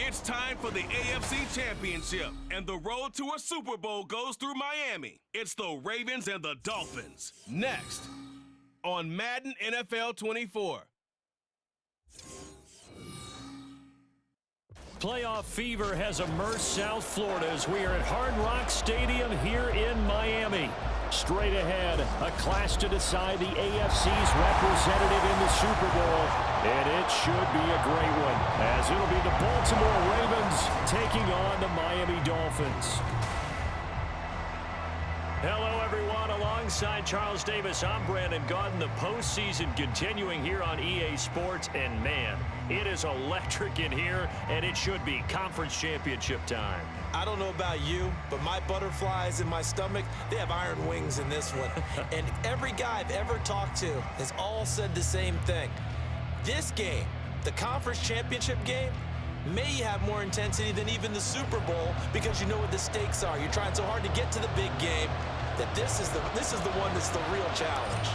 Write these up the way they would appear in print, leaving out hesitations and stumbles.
It's time for the AFC Championship, and the road to a Super Bowl goes through Miami. It's the Ravens and the Dolphins. Next, on Madden NFL 24. Playoff fever has immersed South Florida as we are at Hard Rock Stadium here in Miami. Straight ahead, a clash to decide the AFC's representative in the Super Bowl. And it should be a great one, as it'll be the Baltimore Ravens taking on the Miami Dolphins. Hello, everyone. Alongside Charles Davis, I'm Brandon Gaudin. The postseason continuing here on EA Sports. And, man, it is electric in here, and it should be conference championship time. I don't know about you, but my butterflies in my stomach, they have iron wings in this one. And every guy I've ever talked to has all said the same thing. This game, the conference championship game, may have more intensity than even the Super Bowl because you know what the stakes are. You're trying so hard to get to the big game that this is the one that's the real challenge.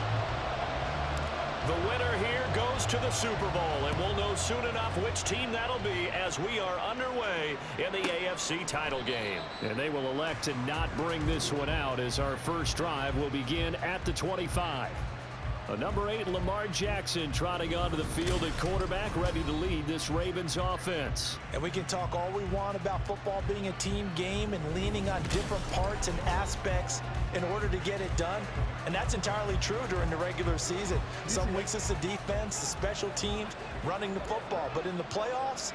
The winner here goes to the Super Bowl, and we'll know soon enough which team that'll be as we are underway in the AFC title game. And they will elect to not bring this one out as our first drive will begin at the 25. Number 8, Lamar Jackson, trotting onto the field at quarterback, ready to lead this Ravens offense. And we can talk all we want about football being a team game and leaning on different parts and aspects in order to get it done. And that's entirely true during the regular season. Some weeks it's the defense, the special teams, running the football. But in the playoffs,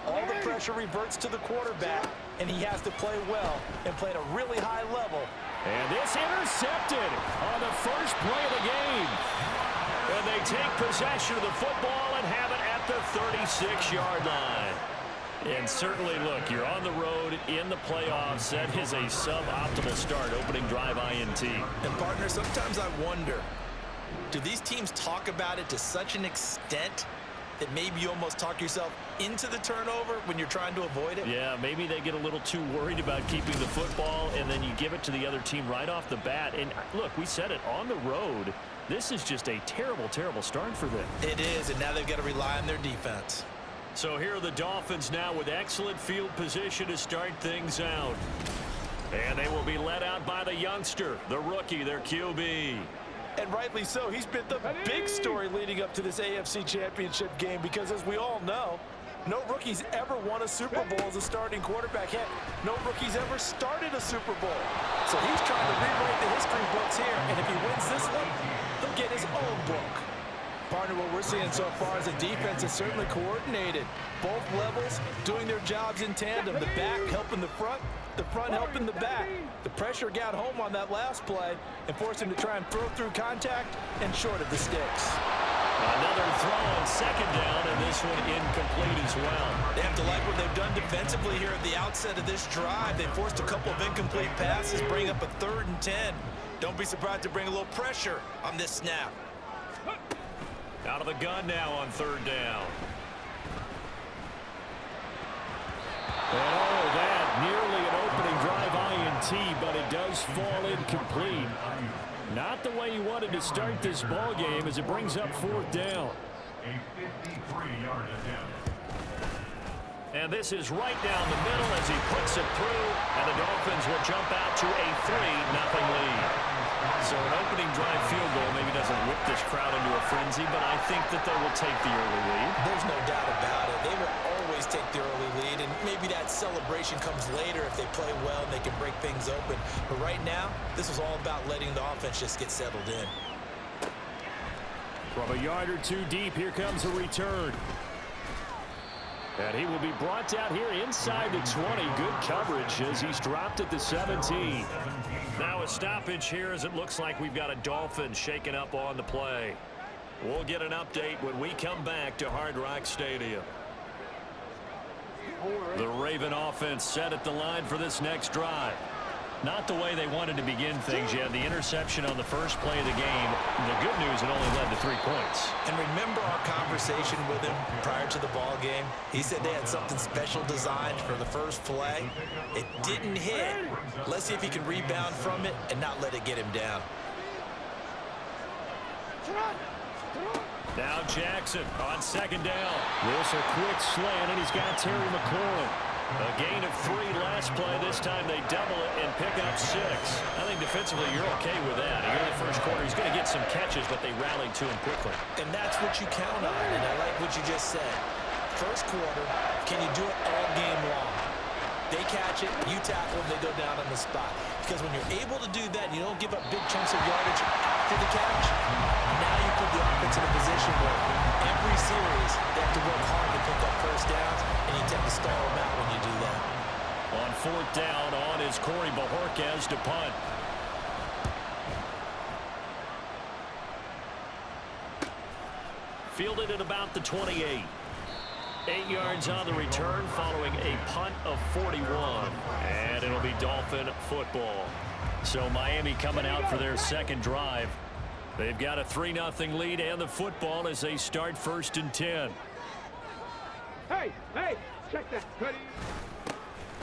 all the pressure reverts to the quarterback, and he has to play well and play at a really high level. And this intercepted on the first play of the game. And they take possession of the football and have it at the 36-yard line. And certainly, look, you're on the road in the playoffs. That is a suboptimal start, opening drive INT. And, partner, sometimes I wonder, do these teams talk about it to such an extent that maybe you almost talk yourself into the turnover when you're trying to avoid it? Yeah, maybe they get a little too worried about keeping the football, and then you give it to the other team right off the bat. And, look, we said it, on the road, this is just a terrible, terrible start for them. It is, and now they've got to rely on their defense. So here are the Dolphins now with excellent field position to start things out. And they will be led out by the youngster, the rookie, their QB. And rightly so. He's been the big story leading up to this AFC Championship game because, as we all know, no rookie's ever won a Super Bowl as a starting quarterback. Heck, no rookie's ever started a Super Bowl. So he's trying to rewrite the history books here, and if he wins this one, he'll get his own book. Partner, what we're seeing so far is a defense that's certainly coordinated. Both levels doing their jobs in tandem. The back helping the front helping the back. The pressure got home on that last play and forced him to try and throw through contact and short of the sticks. Another throw on second down, and this one incomplete as well. They have to like what they've done defensively here at the outset of this drive. They forced a couple of incomplete passes, bring up a 3rd and 10. Don't be surprised to bring a little pressure on this snap. Out of the gun now on 3rd down. And that nearly an opening drive INT, but it does fall incomplete. Not the way you wanted to start this ball game as it brings up 4th down. A 53-yard attempt. And this is right down the middle as he puts it through, and the Dolphins will jump out to a 3-0 lead. So an opening drive field goal maybe doesn't whip this crowd into a frenzy, but I think that they will take the early lead. There's no doubt about it. They will always take the early lead, and maybe that celebration comes later if they play well and they can break things open. But right now, this is all about letting the offense just get settled in. From a yard or two deep, here comes a return. And he will be brought down here inside the 20. Good coverage as he's dropped at the 17. Now a stoppage here as it looks like we've got a Dolphin shaking up on the play. We'll get an update when we come back to Hard Rock Stadium. The Raven offense set at the line for this next drive. Not the way they wanted to begin things. You had the interception on the first play of the game. The good news, it only led to 3 points. And remember our conversation with him prior to the ball game? He said they had something special designed for the first play. It didn't hit. Let's see if he can rebound from it and not let it get him down. Now Jackson on second down. This a quick slant, and he's got Terry McLaurin. A gain of 3 last play. This time they double it and pick up 6. I think defensively you're okay with that. Here in the first quarter, he's going to get some catches, but they rallied to him quickly. And that's what you count on, and I like what you just said. First quarter, can you do it all game long? They catch it, you tackle them, they go down on the spot. Because when you're able to do that, you don't give up big chunks of yardage after the catch, now you put the offense in a position where every series they have to work hard to pick up first downs, and you tend to stall them out when you do that. On 4th down, on is Corey Bajorquez to punt. Fielded at about the 28. 8 yards on the return following a punt of 41. And it'll be Dolphin football. So Miami coming out for their second drive. They've got a 3-0 lead and the football as they start 1st and 10. Hey, check that, Cuddy.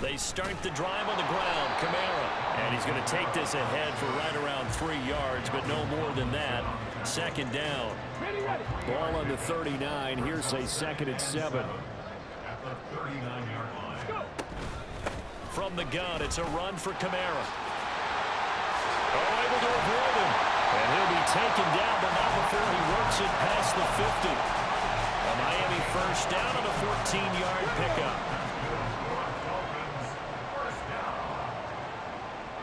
They start the drive on the ground. Kamara. And he's going to take this ahead for right around 3 yards, but no more than that. 2nd down. Ball on the 39. Here's a 2nd and 7. At the 39-yard line. From the gun, it's a run for Kamara. Oh, able to avoid him. And he'll be taken down, but not before he works it past the 50. A Miami first down and a 14-yard pickup.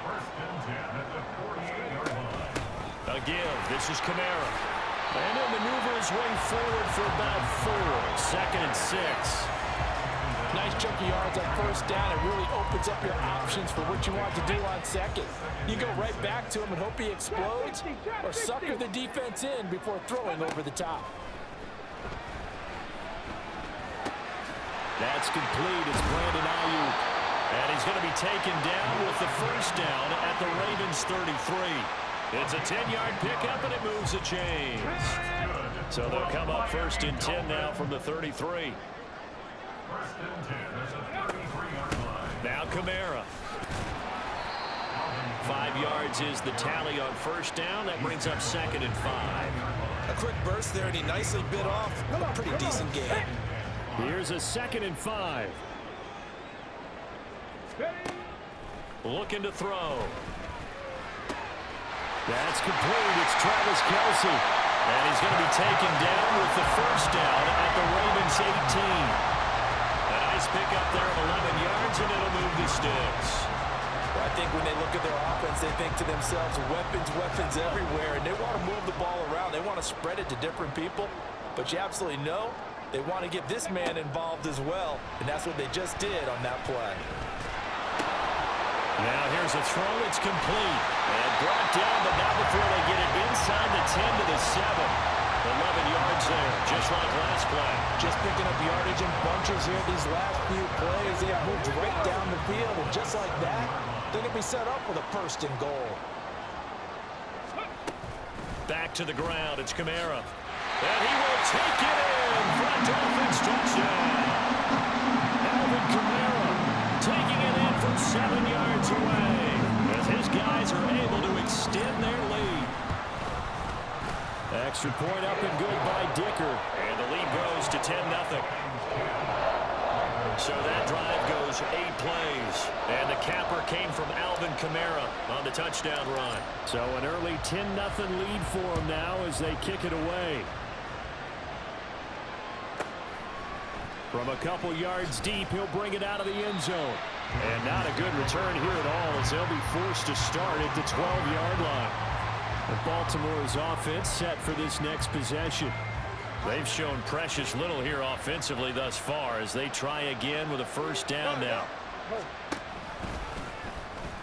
First and 10 at the 48-yard line. A give. This is Kamara. And he'll maneuver his way forward for about 4. 2nd and 6. Nice chunky yards on first down. It really opens up your options for what you want to do on second. You go right back to him and hope he explodes, or sucker the defense in before throwing over the top. That's complete. It's Brandon Ayuk. And he's going to be taken down with the first down at the Ravens 33. It's a 10-yard pickup, and it moves the chains. So they'll come up 1st and 10 now from the 33. First and 10 at the 33-yard line. Now Kamara. 5 yards is the tally on first down. That brings up 2nd and 5. A quick burst there, and he nicely bit off a pretty decent game. Here's a 2nd and 5. Looking to throw. That's complete. It's Travis Kelce. And he's going to be taken down with the first down at the Ravens 18. A nice pickup there of 11 yards, and it'll move the sticks. Well, I think when they look at their offense, they think to themselves, weapons everywhere, and they want to move the ball around. They want to spread it to different people. But you absolutely know they want to get this man involved as well, and that's what they just did on that play. Now here's a throw. It's complete. And brought down, but not before they get it inside the 10 to the 7. 11 yards there, just like last play. Just picking up yardage in bunches here these last few plays. They have moved right down the field, and just like that, they're going to be set up with a 1st and goal. Back to the ground. It's Kamara. And he will take it in for a Dolphins touchdown. Alvin Kamara taking it in from 7 yards away as his guys are able to extend their lead. Extra point up and good by Dicker. And the lead goes to 10-0. So that drive goes 8 plays. And the capper came from Alvin Kamara on the touchdown run. So an early 10-0 lead for him now as they kick it away. From a couple yards deep, he'll bring it out of the end zone. And not a good return here at all as they'll be forced to start at the 12-yard line. And Baltimore's offense set for this next possession. They've shown precious little here offensively thus far as they try again with a first down now.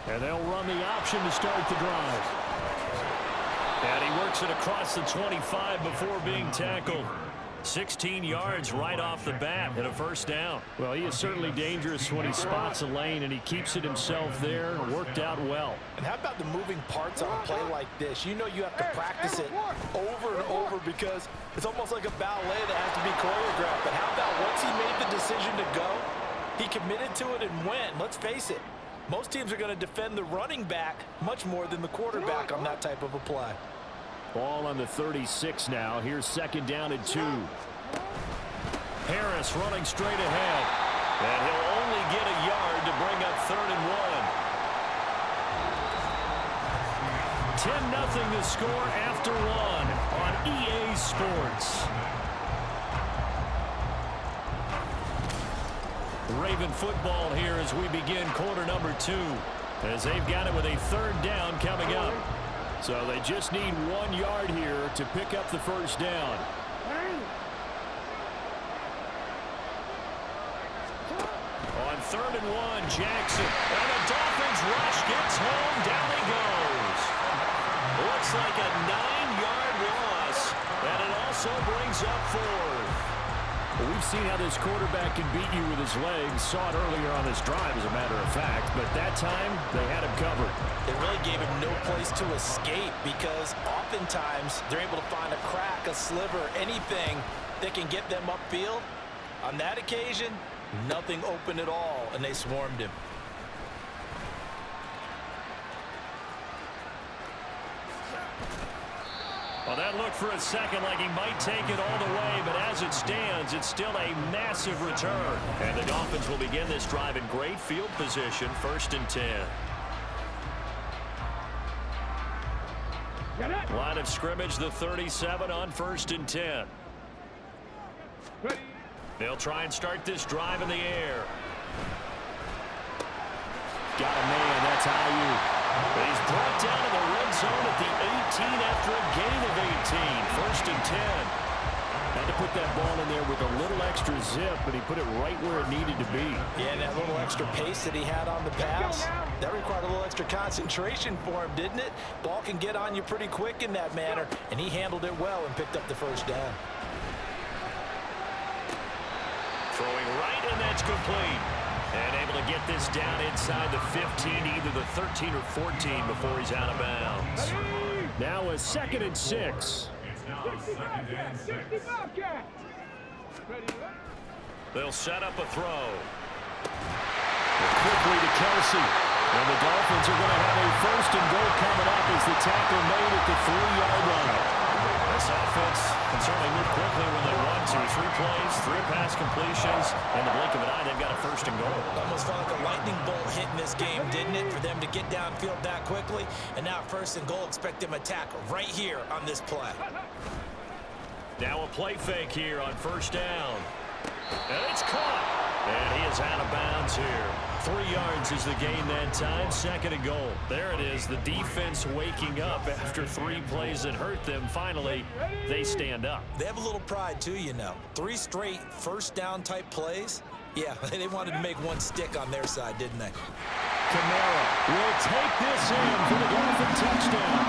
And they'll run the option to start the drive. And he works it across the 25 before being tackled. 16 yards right off the bat and a first down. Well, he is certainly dangerous when he spots a lane, and he keeps it himself there. Worked out well. And how about the moving parts on a play like this? You know you have to practice it over and over because it's almost like a ballet that has to be choreographed. But how about once he made the decision to go, he committed to it and went. Let's face it, most teams are going to defend the running back much more than the quarterback on that type of a play. Ball on the 36 now. Here's 2nd down and 2. Harris running straight ahead. And he'll only get a yard to bring up 3rd and 1. 10-0 the score after 1 on EA Sports. Raven football here as we begin quarter number 2. As they've got it with a 3rd down coming up. So they just need 1 yard here to pick up the 1st down. On 3rd and 1, Jackson. And the Dolphins rush gets home. Down he goes. Looks like a 9-yard loss. And it also brings up 4th. Well, we've seen how this quarterback can beat you with his legs. Saw it earlier on this drive, as a matter of fact. But that time, they had him covered. They really gave him no place to escape because oftentimes they're able to find a crack, a sliver, anything that can get them upfield. On that occasion, nothing open at all, and they swarmed him. Well, that looked for a second like he might take it all the way, but as it stands, it's still a massive return. And the Dolphins will begin this drive in great field position, 1st and 10. Line of scrimmage, the 37 on 1st and 10. They'll try and start this drive in the air. Got a man, that's Ayuk. He's brought down in the red zone at the 18 after a gain of 18. 1st and 10. Had to put that ball in there with a little extra zip, but he put it right where it needed to be. Yeah, and that little extra pace that he had on the pass, that required a little extra concentration for him, didn't it? Ball can get on you pretty quick in that manner, and he handled it well and picked up the 1st down. Throwing right, and that's complete. And able to get this down inside the 15, either the 13 or 14 before he's out of bounds. Now a 2nd and 6. They'll set up a throw. Quickly to Kelsey. And the Dolphins are going to have a 1st and goal coming up as the tackle made at the 3-yard line. This offense can certainly move quickly when they want to. 3 plays, 3 pass completions. In the blink of an eye, they've got a 1st and goal. Almost felt like a lightning bolt hit in this game, didn't it? For them to get downfield that quickly. And now 1st and goal, expect them to attack right here on this play. Now a play fake here on 1st down. And it's caught. And he is out of bounds here. 3 yards is the gain that time. 2nd and goal. There it is. The defense waking up after 3 plays that hurt them. Finally, they stand up. They have a little pride, too, you know. 3 straight 1st down type plays. Yeah, they wanted to make one stick on their side, didn't they? Kamara will take this in for the Dolphin touchdown.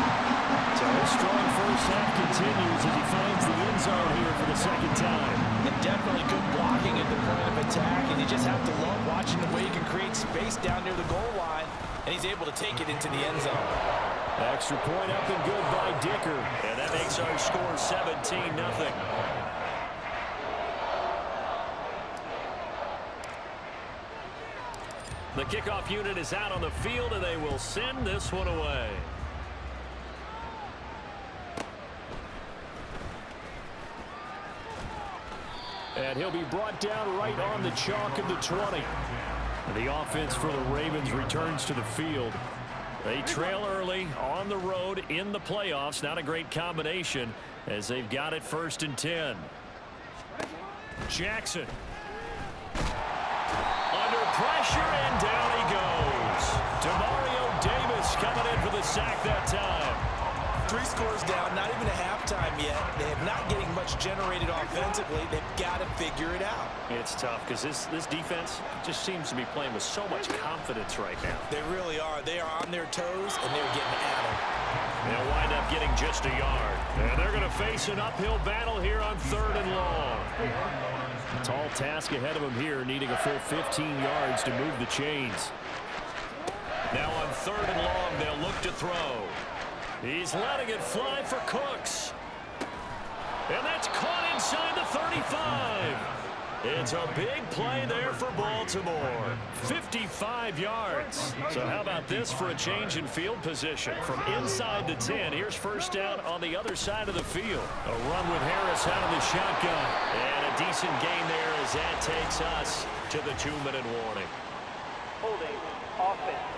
So his strong 1st half continues as he finds the end zone here for the 2nd time. And definitely good blocking at the point of attack, and you just have to love watching the way he can create space down near the goal line, and he's able to take it into the end zone. Extra point up and good by Dicker, and that makes our score 17-0. The kickoff unit is out on the field, and they will send this one away. And he'll be brought down right on the chalk of the 20. The offense for the Ravens returns to the field. They trail early on the road in the playoffs. Not a great combination as they've got it 1st and 10. Jackson. Under pressure, and down he goes. Demario Davis coming in for the sack that time. 3 scores down, not even a halftime yet. They are not getting much generated offensively. They've got to figure it out. It's tough because this defense just seems to be playing with so much confidence right now. They really are. They are on their toes, and they're getting at them. They'll wind up getting just a yard. And they're going to face an uphill battle here on 3rd and long. Tall task ahead of them here, needing a full 15 yards to move the chains. Now on 3rd and long, they'll look to throw. He's letting it fly for Cooks. And that's caught inside the 35. It's So big play there for Baltimore. 55 yards. So how about this for a change in field position? From inside the 10, here's first down on the other side of the field. A run with Harris out of the shotgun. And a decent gain there as that takes us to the 2-minute warning. Holding offense.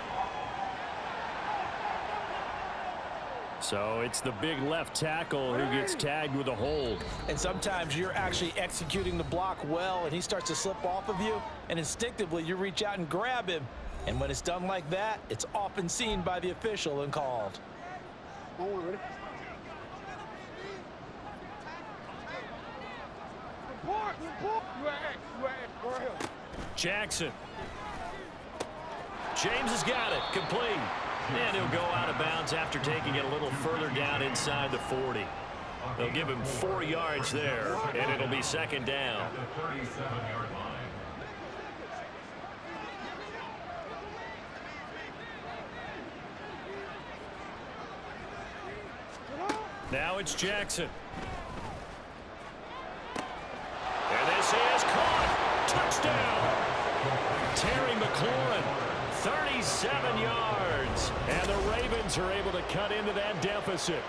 So it's the big left tackle who gets tagged with a hold. And sometimes you're actually executing the block well, and he starts to slip off of you, and instinctively you reach out and grab him. And when it's done like that, it's often seen by the official and called. Jackson. James has got it. Complete. And he'll go out of bounds after taking it a little further down inside the 40. They'll give him 4 yards there, and it'll be second down. At the 37-yard line. Now it's Jackson. And this is caught. Touchdown. Terry McLaurin, 37 yards. And the Ravens are able to cut into that deficit.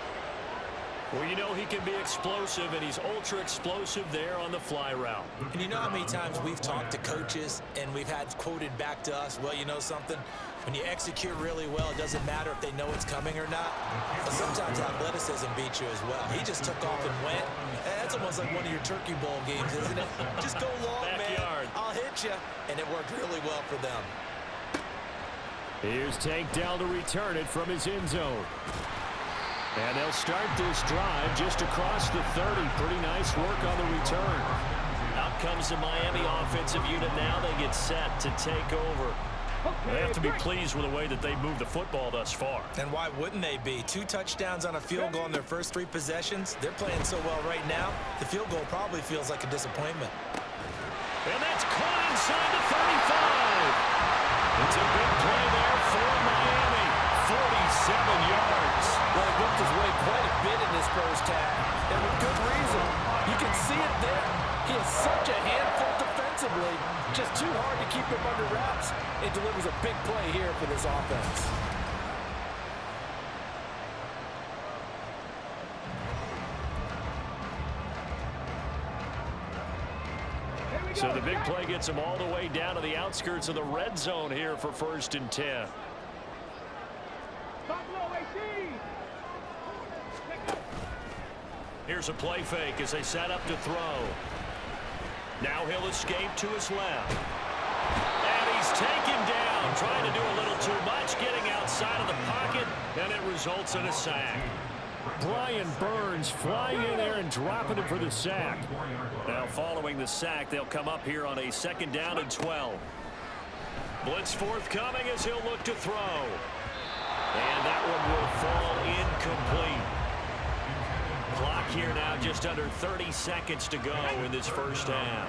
Well, you know he can be explosive, and he's ultra explosive there on the fly route. And you know how many times we've talked to coaches and we've had quoted back to us, well, you know something? When you execute really well, it doesn't matter if they know it's coming or not. But sometimes athleticism beats you as well. He just took off and went. That's almost like one of your Turkey Bowl games, isn't it? Just go long, Backyard. man. I'll hit you. And it worked really well for them. Here's Tank Dell to return it from his end zone. And they'll start this drive just across the 30. Pretty nice work on the return. Out comes the Miami offensive unit now. They get set to take over. They have to be pleased with the way that they moved the football thus far. And why wouldn't they be? 2 touchdowns on a field goal in their first 3 possessions. They're playing so well right now, the field goal probably feels like a disappointment. And that's caught inside the 35. It's a big play there for Miami. 47 yards. Well, he worked his way quite a bit in this first half, and with good reason. You can see it there. He is such a handful defensively. Just too hard to keep him under wraps. It delivers a big play here for this offense. So the big play gets him all the way down to the outskirts of the red zone here for 1st and 10. Here's a play fake as they set up to throw. Now he'll escape to his left. And he's taken down, trying to do a little too much, getting outside of the pocket, and it results in a sack. Brian Burns flying in there and dropping it for the sack. Now following the sack, they'll come up here on a 2nd down and 12. Blitz forthcoming as he'll look to throw. And that one will fall incomplete. Clock here now just under 30 seconds to go in this first half.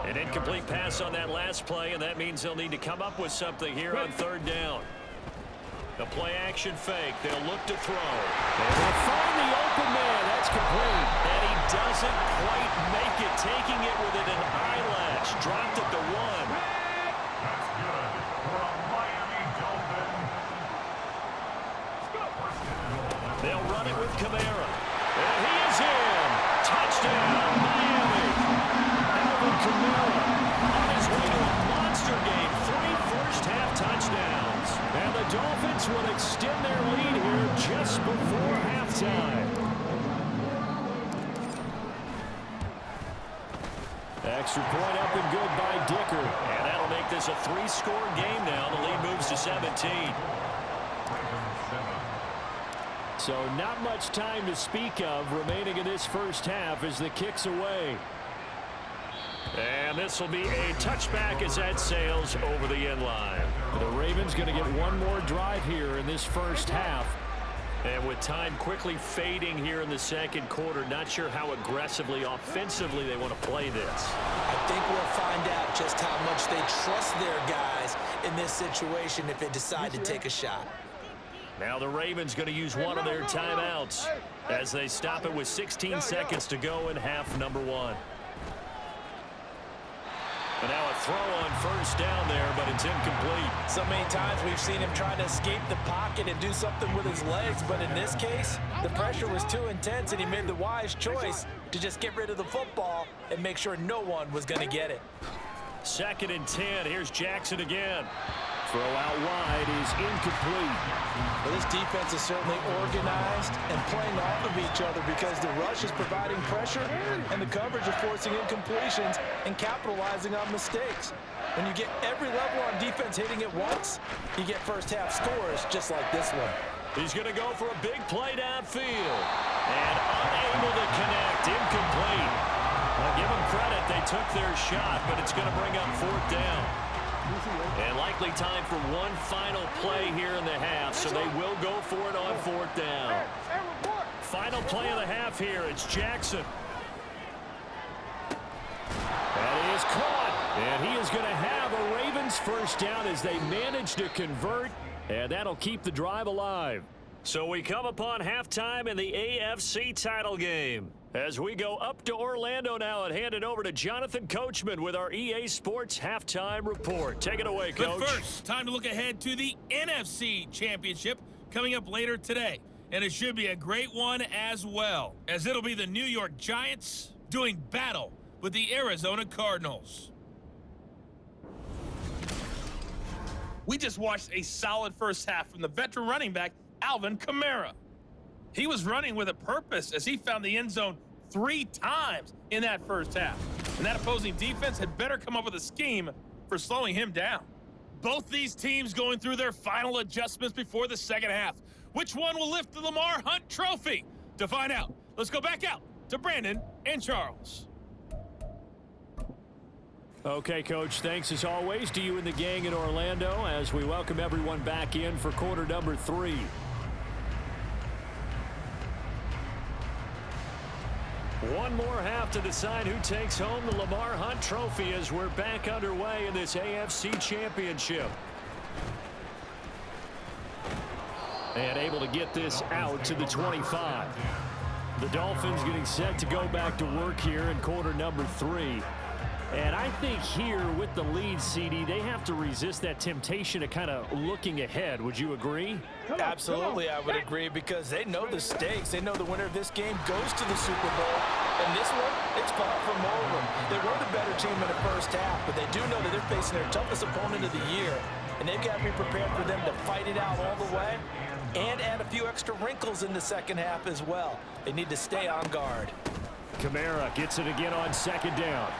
An incomplete pass on that last play, and that means they'll need to come up with something here on 3rd down. The play action fake. They'll look to throw. And they'll find the open man. That's complete. And he doesn't quite make it, taking it within an eyelash. Dropped at the 1. That's good for a Miami Dolphin. They'll run it with Kamara. And he is in. Touchdown, Miami. Alvin Kamara on his way to a monster game. 3 first-half touchdowns. And the Dolphins will extend their lead here just before halftime. Extra point up and good by Dicker. And that'll make this a 3-score game now. The lead moves to 17. So not much time to speak of remaining in this first half as the kick's away. And this will be a touchback as that sails over the end line. The Ravens going to get one more drive here in this first half. And with time quickly fading here in the 2nd quarter, not sure how aggressively, offensively they want to play this. I think we'll find out just how much they trust their guys in this situation if they decide to take a shot. Now the Ravens going to use one of their timeouts as they stop it with 16 seconds to go in half number 1. And now a throw on first down there, but it's incomplete. So many times we've seen him try to escape the pocket and do something with his legs, but in this case, the pressure was too intense and he made the wise choice to just get rid of the football and make sure no one was going to get it. 2nd and 10. Here's Jackson again. Throw out wide is incomplete. Well, this defense is certainly organized and playing off of each other because the rush is providing pressure and the coverage is forcing incompletions and capitalizing on mistakes. When you get every level on defense hitting at once, you get first half scores just like this one. He's going to go for a big play downfield. And unable to connect. Incomplete. I'll give them credit. They took their shot, but it's going to bring up 4th down. And likely time for one final play here in the half, so they will go for it on 4th down. Final play of the half here. It's Jackson. That is caught. And he is going to have a Ravens first down as they manage to convert, and that'll keep the drive alive. So we come upon halftime in the AFC title game. As we go up to Orlando now and hand it over to Jonathan Coachman with our EA Sports Halftime Report. Take it away, Coach. But first, time to look ahead to the NFC Championship coming up later today. And it should be a great one as well, as it'll be the New York Giants doing battle with the Arizona Cardinals. We just watched a solid first half from the veteran running back, Alvin Kamara. He was running with a purpose as he found the end zone 3 times in that first half. And that opposing defense had better come up with a scheme for slowing him down. Both these teams going through their final adjustments before the second half. Which one will lift the Lamar Hunt Trophy? To find out, let's go back out to Brandon and Charles. Okay, Coach, thanks as always to you and the gang in Orlando as we welcome everyone back in for quarter number 3. One more half to decide who takes home the Lamar Hunt Trophy as we're back underway in this AFC Championship. And able to get this out to the 25. The Dolphins getting set to go back to work here in quarter number 3. And I think here with the lead, CD, they have to resist that temptation of kind of looking ahead. Would you agree? Absolutely, I would agree because they know the stakes. They know the winner of this game goes to the Super Bowl. And this one, it's far from over. They were the better team in the first half, but they do know that they're facing their toughest opponent of the year. And they've got to be prepared for them to fight it out all the way and add a few extra wrinkles in the second half as well. They need to stay on guard. Kamara gets it again on 2nd down.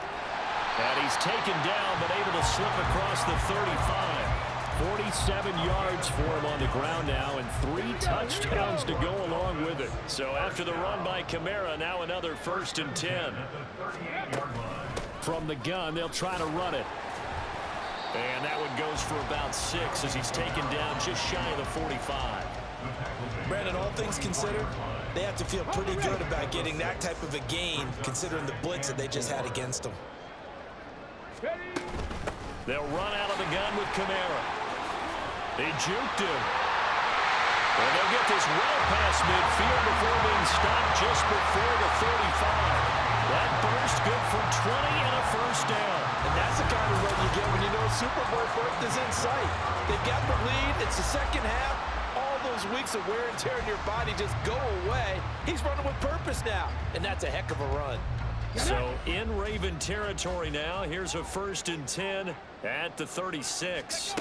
And he's taken down, but able to slip across the 35. 47 yards for him on the ground now, and 3 touchdowns to go along with it. So after the run by Kamara, now another 1st and 10. From the gun, they'll try to run it. And that one goes for about 6 as he's taken down just shy of the 45. Brandon, all things considered, they have to feel pretty good about getting that type of a gain considering the blitz that they just had against them. They'll run out of the gun with Kamara. They juked him. And they'll get this well past midfield before being stopped just before the 35. That burst good for 20 and a first down. And that's the kind of run you get when you know Super Bowl berth is in sight. They've got the lead. It's the second half. All those weeks of wear and tear in your body just go away. He's running with purpose now, and that's a heck of a run. So in Raven territory now, here's a 1st and 10 at the 36.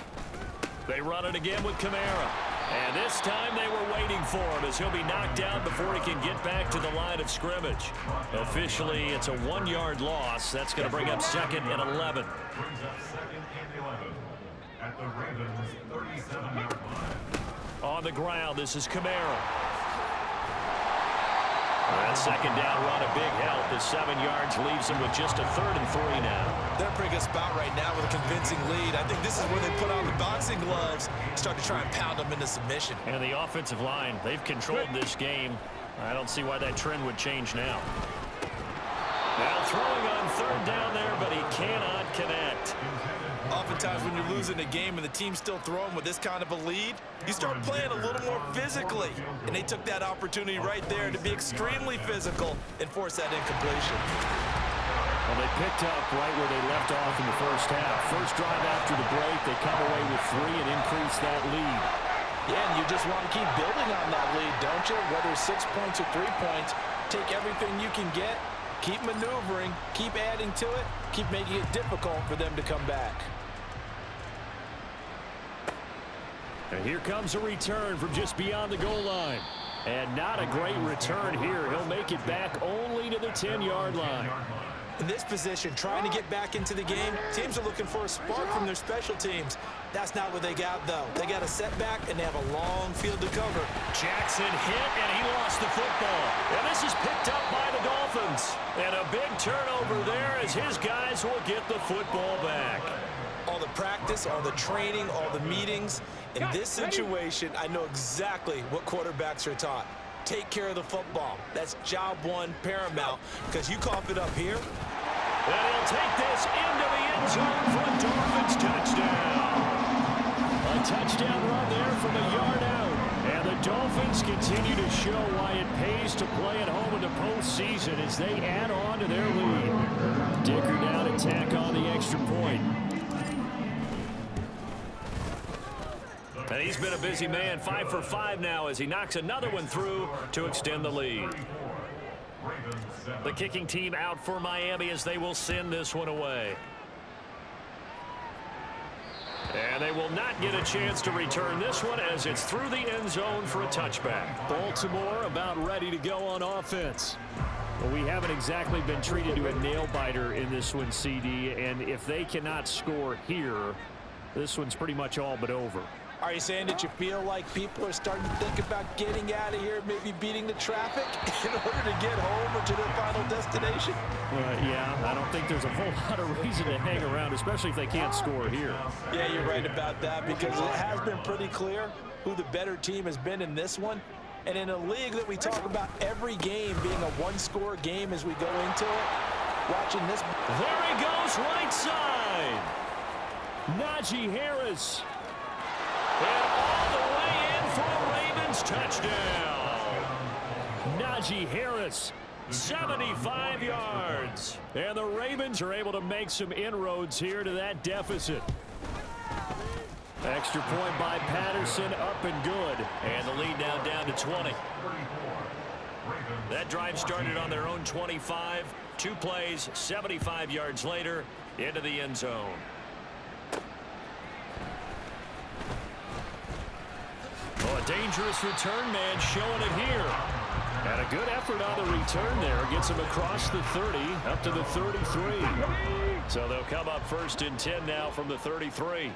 They run it again with Kamara. And this time they were waiting for him as he'll be knocked out before he can get back to the line of scrimmage. Officially, it's a 1-yard loss. That's going to bring up 2nd and 11. Brings up 2nd and 11 at the Ravens' 37-yard line. On the ground, this is Kamara. That 2nd down run, a big help. The 7 yards leaves them with just a 3rd and 3 now. They're in a pretty good spot right now with a convincing lead. I think this is where they put on the boxing gloves, start to try and pound them into submission. And the offensive line, they've controlled this game. I don't see why that trend would change now. Now throwing on 3rd down there, but he cannot connect. Oftentimes when you're losing a game and the team's still throwing with this kind of a lead, you start playing a little more physically. And they took that opportunity right there to be extremely physical and force that incompletion. Well, they picked up right where they left off in the first half. First drive after the break, they come away with 3 and increase that lead. Yeah, and you just want to keep building on that lead, don't you? Whether it's 6 points or 3 points, take everything you can get, keep maneuvering, keep adding to it, keep making it difficult for them to come back. And here comes a return from just beyond the goal line. And not a great return here. He'll make it back only to the 10-yard line. In this position, trying to get back into the game, teams are looking for a spark from their special teams. That's not what they got, though. They got a setback, and they have a long field to cover. Jackson hit, and he lost the football. And this is picked up by the Dolphins. And a big turnover there as his guys will get the football back. All the practice, all the training, all the meetings. In this situation, I know exactly what quarterbacks are taught. Take care of the football. That's job one paramount, because you cough it up here. And he'll take this into the end zone for a Dolphins touchdown. A touchdown run there from a yard out. And the Dolphins continue to show why it pays to play at home in the postseason as they add on to their lead. Dicker down and tack on the extra point. And he's been a busy man, 5 for 5 now as he knocks another one through to extend the lead. The kicking team out for Miami as they will send this one away. And they will not get a chance to return this one as it's through the end zone for a touchback. Baltimore about ready to go on offense. Well, we haven't exactly been treated to a nail-biter in this one, CD, and if they cannot score here, this one's pretty much all but over. Are you saying that you feel like people are starting to think about getting out of here, maybe beating the traffic in order to get home or to their final destination? Yeah, I don't think there's a whole lot of reason to hang around, especially if they can't score here. Yeah, you're right about that because it has been pretty clear who the better team has been in this one. And in a league that we talk about every game being a one-score game as we go into it, watching this. There he goes, right side. Najee Harris. And all the way in for a Ravens touchdown. Najee Harris, 75 yards. And the Ravens are able to make some inroads here to that deficit. Extra point by Patterson, up and good. And the lead now down to 20. That drive started on their own 25. 2 plays, 75 yards later, into the end zone. Oh, a dangerous return man showing it here. And a good effort on the return there. Gets him across the 30, up to the 33. So they'll come up 1st and 10 now from the 33.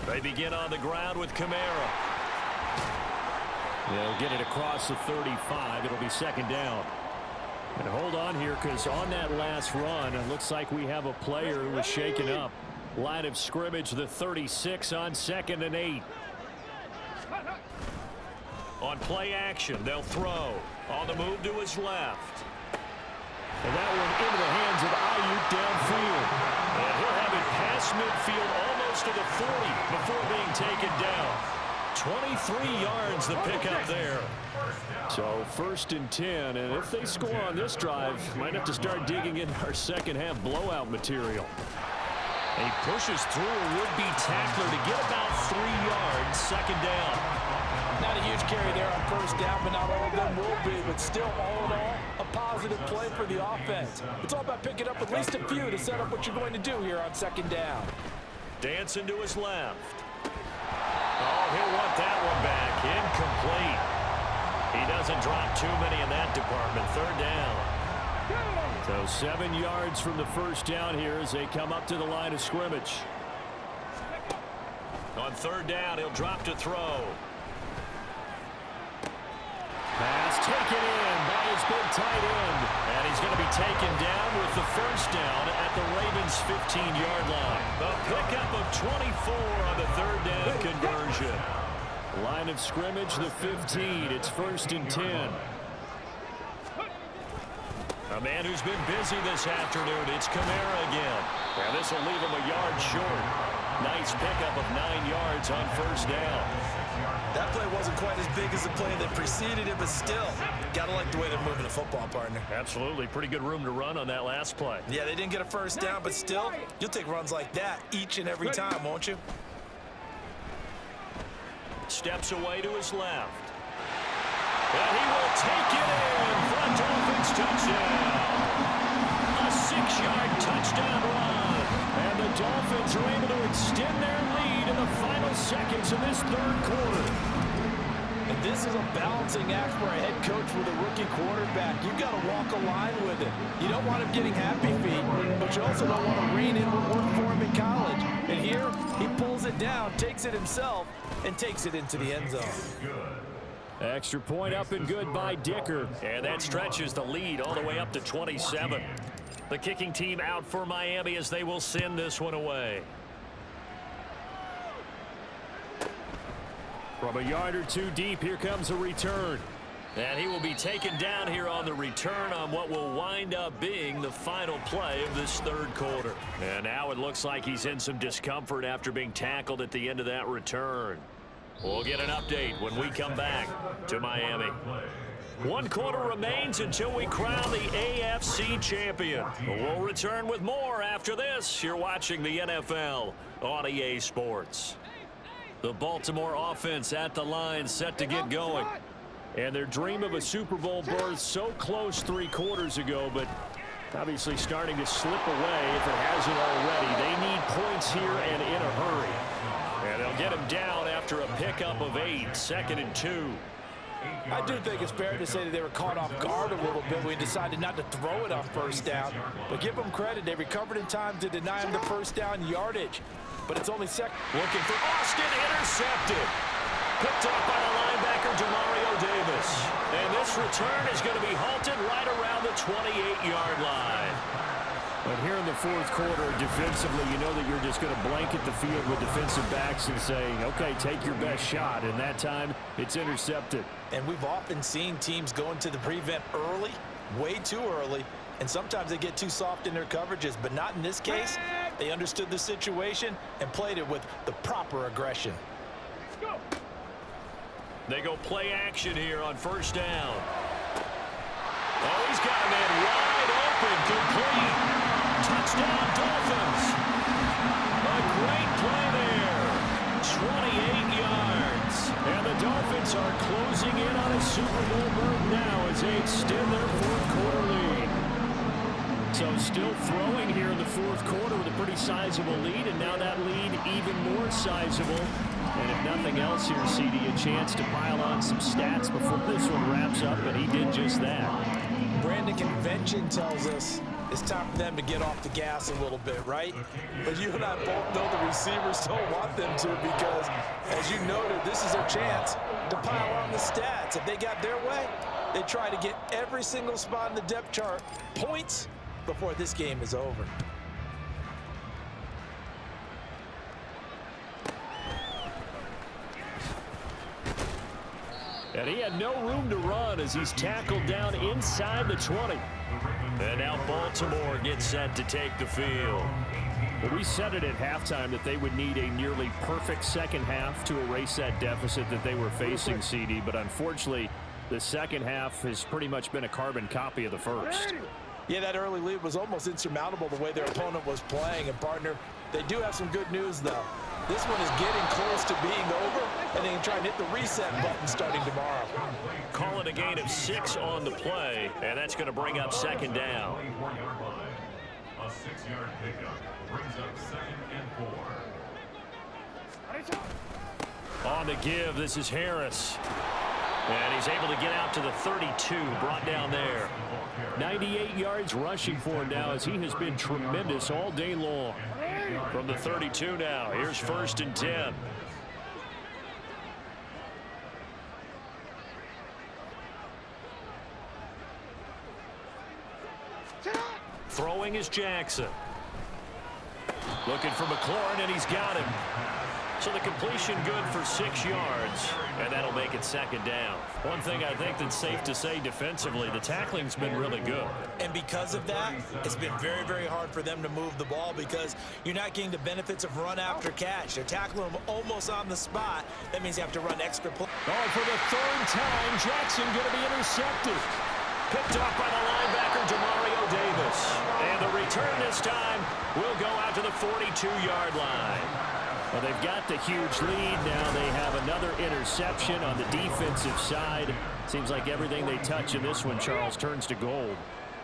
They begin on the ground with Kamara. They'll get it across the 35. It'll be 2nd down. And hold on here because on that last run, it looks like we have a player who was shaken up. Line of scrimmage, the 36 on 2nd and 8. On play action, they'll throw. On the move to his left. And that one into the hands of Ayuk downfield. And he'll have it past midfield almost to the 40 before being taken down. 23 yards the pickup there. So 1st and 10, and if they score on this drive, might have to start digging in our second half blowout material. He pushes through a would-be tackler to get about 3 yards, 2nd down. Not a huge carry there on 1st down, but not all of them will be. But still, all in all, a positive play for the offense. It's all about picking up at least a few to set up what you're going to do here on 2nd down. Dancing to his left. Oh, he'll want that one back. Incomplete. He doesn't drop too many in that department. 3rd down. So 7 yards from the 1st down here as they come up to the line of scrimmage. On 3rd down, he'll drop to throw. Pass taken in by his big tight end. And he's going to be taken down with the 1st down at the Ravens' 15-yard line. A pickup of 24 on the 3rd down conversion. Line of scrimmage, the 15. It's 1st and 10. A man who's been busy this afternoon. It's Kamara again. And this will leave him a yard short. Nice pickup of 9 yards on 1st down. That play wasn't quite as big as the play that preceded it, but still, got to like the way they're moving the football, partner. Absolutely. Pretty good room to run on that last play. Yeah, they didn't get a first down, but still, you'll take runs like that each and every time, won't you? Steps away to his left. And he will take it in for a Dolphins touchdown. A 6-yard touchdown run. And the Dolphins are able to extend their lead in the final seconds of this third quarter. And this is a balancing act for a head coach with a rookie quarterback. You've got to walk a line with it. You don't want him getting happy feet, but you also don't want to rein in what worked for him in college. And here, he pulls it down, takes it himself, and takes it into the end zone. Extra point up and good by Dicker. And that stretches the lead all the way up to 27. The kicking team out for Miami as they will send this one away. From a yard or two deep, here comes a return. And he will be taken down here on the return on what will wind up being the final play of this third quarter. And now it looks like he's in some discomfort after being tackled at the end of that return. We'll get an update when we come back to Miami. 1 quarter remains until we crown the AFC champion. We'll return with more after this. You're watching the NFL on EA Sports. The Baltimore offense at the line, set to get going. And their dream of a Super Bowl berth so close 3 quarters ago, but obviously starting to slip away if it hasn't already. They need points here and in a hurry. And they'll get him down after a pickup of 8, 2nd and 2. I do think it's fair to say that they were caught off guard a little bit when we decided not to throw it on first down. But give them credit. They recovered in time to deny him the first down yardage. But it's only second. Looking for Austin, intercepted. Picked up by the linebacker, Demario Davis. And this return is going to be halted right around the 28-yard line. But here in the fourth quarter, defensively, you know that you're just going to blanket the field with defensive backs and say, okay, take your best shot. And that time, it's intercepted. And we've often seen teams go into the prevent early, way too early, and sometimes they get too soft in their coverages, but not in this case. They understood the situation and played it with the proper aggression. They go play action here on first down. Oh, he's got a man wide open, complete. Touchdown, Dolphins. A great play there. 28 yards. And the Dolphins are closing in on a Super Bowl berth now as they extend their fourth quarter lead. So still throwing here in the fourth quarter with a pretty sizable lead, and now that lead even more sizable. And if nothing else here, CD, a chance to pile on some stats before this one wraps up, and he did just that. Brandon, convention tells us it's time for them to get off the gas a little bit, right? But you and I both know the receivers don't want them to because, as you noted, this is their chance to pile on the stats. If they got their way, they try to get every single spot in the depth chart points before this game is over. And he had no room to run as he's tackled down inside the 20. And now Baltimore gets set to take the field. Well, we said it at halftime that they would need a nearly perfect second half to erase that deficit that they were facing, CD. But unfortunately, the second half has pretty much been a carbon copy of the first. Yeah, that early lead was almost insurmountable the way their opponent was playing. And, partner, they do have some good news, though. This one is getting close to being over, and they can try and hit the reset button starting tomorrow. Call it a gain of 6 on the play, and that's going to bring up second down. A 6-yard pickup brings up 2nd and 4. On the give, this is Harris. And he's able to get out to the 32, brought down there. 98 yards rushing for him now as he has been tremendous all day long. From the 32 now, here's 1st and 10. Throwing is Jackson. Looking for McLaurin, and he's got him. So the completion good for 6 yards, and that'll make it second down. One thing I think that's safe to say defensively, the tackling's been really good. And because of that, it's been very, very hard for them to move the ball because you're not getting the benefits of run after catch. They're tackling them almost on the spot. That means you have to run extra play. Oh, for the third time, Jackson going to be intercepted. Picked off by the linebacker, Demario Davis. And the return this time will go out to the 42-yard line. Well, they've got the huge lead. Now they have another interception on the defensive side. Seems like everything they touch in this one, Charles, turns to gold.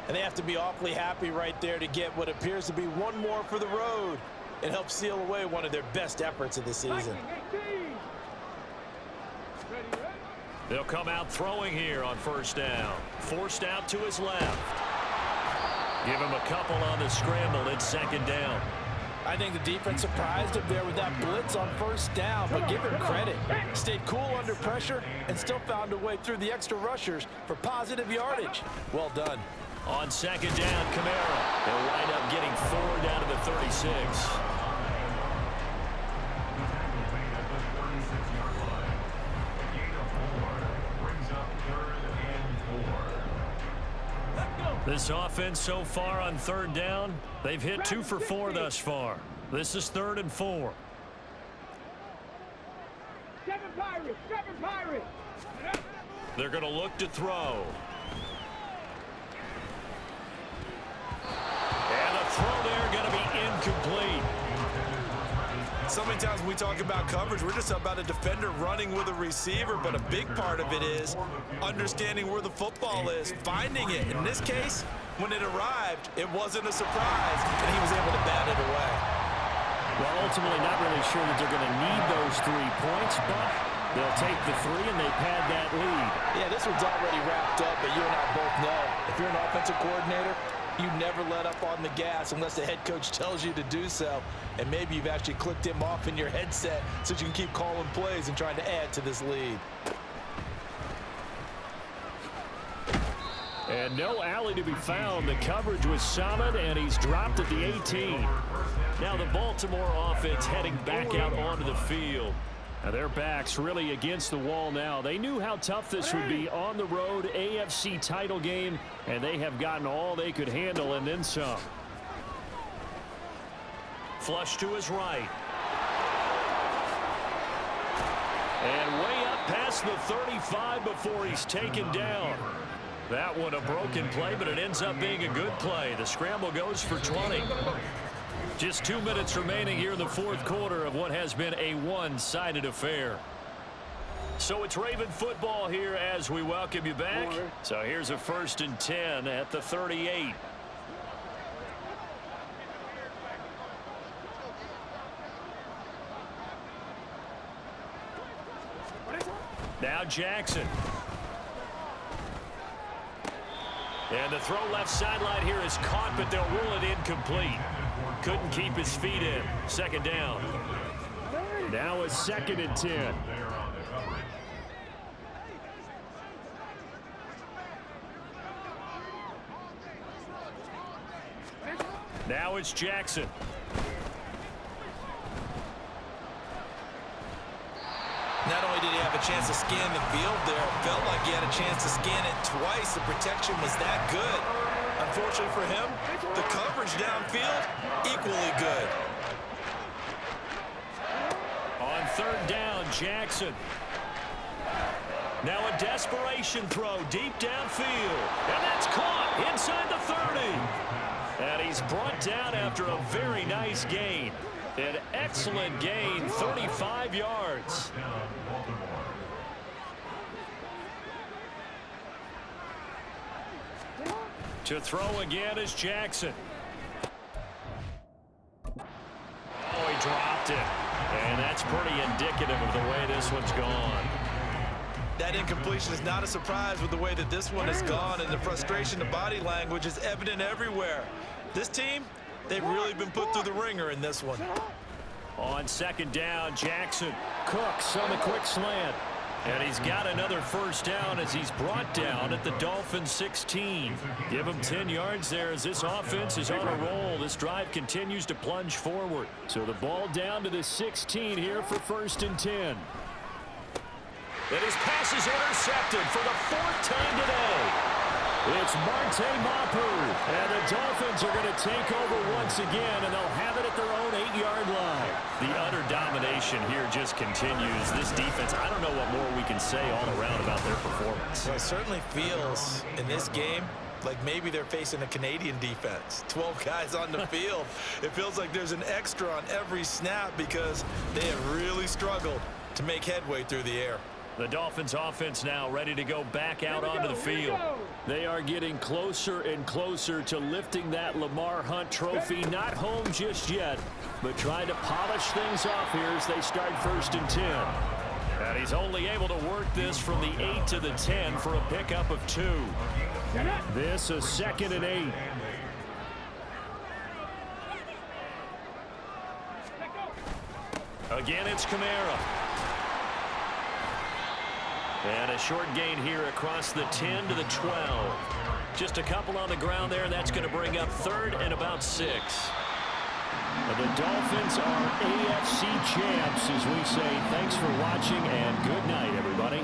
And they have to be awfully happy right there to get what appears to be one more for the road and help seal away one of their best efforts of the season. They'll come out throwing here on first down. Forced out to his left. Give him a couple on the scramble. It's second down. I think the defense surprised him there with that blitz on first down, but give him credit. Stayed cool under pressure and still found a way through the extra rushers for positive yardage. Well done. On second down, Kamara. They'll wind up getting 4 down to the 36. This offense so far on third down, they've hit 2 for 4 thus far. This is 3rd and 4. Seven Pirates. They're going to look to throw. And the throw there going to be incomplete. So many times when we talk about coverage, we're just about a defender running with a receiver, but a big part of it is understanding where the football is, finding it. In this case, when it arrived, it wasn't a surprise, and he was able to bat it away. Well, ultimately not really sure that they're going to need those 3 points, but they'll take the 3 and they pad that lead. Yeah, this one's already wrapped up, but you and I both know if you're an offensive coordinator, you never let up on the gas unless the head coach tells you to do so. And maybe you've actually clicked him off in your headset so you can keep calling plays and trying to add to this lead. And no alley to be found. The coverage was solid, and he's dropped at the 18. Now the Baltimore offense heading back out onto the field. Now their backs really against the wall now. They knew how tough this would be on the road, AFC title game, and they have gotten all they could handle and then some. Flush to his right. And way up past the 35 before he's taken down. That one a broken play, but it ends up being a good play. The scramble goes for 20. Just 2 minutes remaining here in the 4th quarter of what has been a one-sided affair. So it's Raven football here as we welcome you back. So here's a 1st and 10 at the 38. Now Jackson. And the throw left sideline here is caught, but they'll rule it incomplete. Couldn't keep his feet in. Second down. Now it's 2nd and 10. Now it's Jackson. Not only did he have a chance to scan the field there, it felt like he had a chance to scan it twice. The protection was that good. Unfortunately for him, the coverage downfield, equally good. On 3rd down, Jackson. Now a desperation throw deep downfield. And that's caught inside the 30. And he's brought down after a very nice gain. An excellent gain, 35 yards. To throw again is Jackson. Oh, he dropped it. And that's pretty indicative of the way this one's gone. That incompletion is not a surprise with the way that this one has gone, and the frustration, the body language is evident everywhere. This team, they've really been put through the ringer in this one. On 2nd down, Jackson. Cooks on the quick slant. And he's got another first down as he's brought down at the Dolphins 16. Give him 10 yards there as this offense is on a roll. This drive continues to plunge forward. So the ball down to the 16 here for 1st and 10. And his pass is intercepted for the 4th time today. It's Marte Mapu, and the Dolphins are going to take over once again, and they'll have it at their own 8-yard line. The utter domination here just continues. This defense, I don't know what more we can say all around about their performance. Well, it certainly feels in this game like maybe they're facing a Canadian defense. 12 guys on the field. It feels like there's an extra on every snap because they have really struggled to make headway through the air. The Dolphins offense now ready to go back out onto the field. They are getting closer and closer to lifting that Lamar Hunt trophy. Not home just yet, but trying to polish things off here as they start 1st and 10. And he's only able to work this from the 8 to the 10 for a pickup of 2. This is 2nd and 8. Again, it's Kamara. And a short gain here across the 10 to the 12. Just a couple on the ground there. That's going to bring up 3rd and about 6. And the Dolphins are AFC champs as we say thanks for watching and good night, everybody.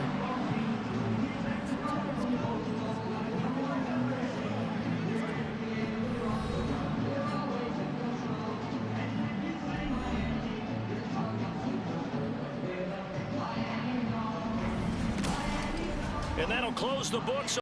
And that'll close the books.